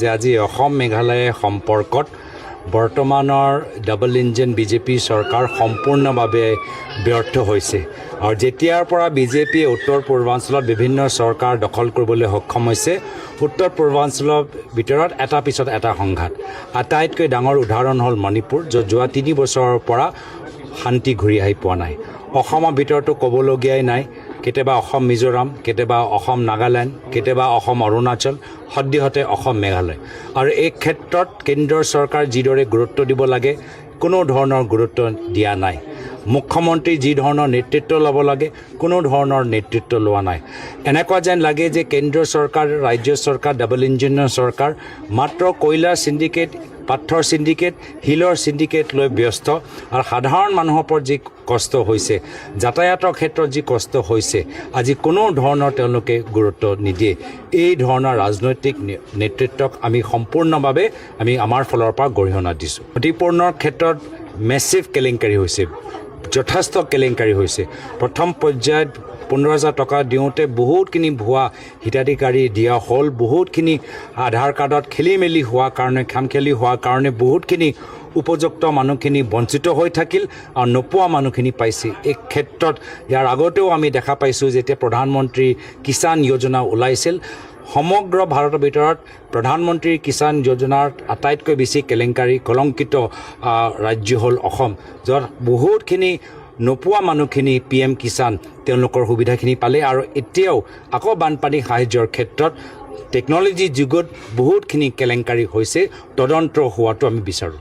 যে আজি অসম মেঘালয় সম্পৰ্কত বৰ্তমানৰ ডাবল ইঞ্জিন বিজেপি চৰকাৰ সম্পূৰ্ণভাৱে ব্যৰ্থ হৈছে আৰু যেতিয়াৰ পৰা বিজেপিয়ে উত্তৰ পূৰ্বাঞ্চলত বিভিন্ন চৰকাৰ দখল কৰিবলৈ সক্ষম হৈছে উত্তৰ পূৰ্বাঞ্চলৰ ভিতৰত এটা পিছত এটা সংঘাত আটাইতকৈ ডাঙৰ উদাহৰণ হ'ল মণিপুৰ য'ত যোৱা 3 বছৰৰ পৰা শান্তি ঘূৰি আহি পোৱা নাই অসমৰ ভিতৰতো ক'বলগীয়াই নাই কেতিয়াবা অসম মিজোৰাম কেতিয়াবা অসম নাগালেণ্ড কেতিয়াবা অসম অৰুণাচল সদ্যহতে অসম মেঘালয় আৰু এই ক্ষেত্ৰত কেন্দ্ৰৰ চৰকাৰ যিদৰে গুৰুত্ব দিব লাগে কোনো ধৰণৰ গুৰুত্ব দিয়া নাই মুখ্যমন্ত্ৰী যি ধৰণৰ নেতৃত্ব ল'ব লাগে কোনো ধৰণৰ নেতৃত্ব লোৱা নাই এনেকুৱা যেন লাগে যে কেন্দ্ৰীয় চৰকাৰ ৰাজ্য চৰকাৰ ডাবল ইঞ্জিনৰ চৰকাৰ মাত্ৰ কয়লা সিন্ডিকেট পাথৰ সিন্ডিকেট হিলৰ সিন্ডিকেট লৈ ব্যস্ত আৰু সাধাৰণ মানুহৰ ওপৰত যি কষ্ট হৈছে যাতায়াতৰ ক্ষেত্ৰত যি কষ্ট হৈছে আজি কোনো ধৰণৰ তেওঁলোকে গুৰুত্ব নিদিয়ে এই ধৰণৰ ৰাজনৈতিক নেতৃত্বক আমি সম্পূৰ্ণভাৱে আমি আমাৰ ফালৰ পৰা গৰিহণা দিছোঁ ক্ষতিপূৰণৰ ক্ষেত্ৰত মেছিভ কেলেংকাৰী হৈছে যথেষ্ট কেলেংকাৰী হৈছে প্ৰথম পৰ্যায়ত 15,000 টকা দিওঁতে বহুতখিনি ভুৱা হিতাধিকাৰী দিয়া হ'ল বহুতখিনি আধাৰ কাৰ্ডত খেলিমেলি হোৱাৰ কাৰণে খামখেলি হোৱাৰ কাৰণে বহুতখিনি উপযুক্ত মানুহখিনি বঞ্চিত হৈ থাকিল আৰু নোপোৱা মানুহখিনি পাইছে এই ক্ষেত্ৰত ইয়াৰ আগতেও আমি দেখা পাইছোঁ যেতিয়া প্ৰধানমন্ত্ৰী কিষাণ যোজনা ওলাইছিল সমগ্ৰ ভাৰতৰ ভিতৰত প্ৰধানমন্ত্ৰী কিষাণ যোজনাৰ আটাইতকৈ বেছি কেলেংকাৰী কলংকিত ৰাজ্য হ'ল অসম য'ত বহুতখিনি নোপোৱা মানুহখিনি PM কিষাণ তেওঁলোকৰ সুবিধাখিনি পালে আৰু এতিয়াও আকৌ বানপানী সাহায্যৰ ক্ষেত্ৰত টেকন'লজি যুগত বহুতখিনি কেলেংকাৰী হৈছে তদন্ত হোৱাটো আমি বিচাৰোঁ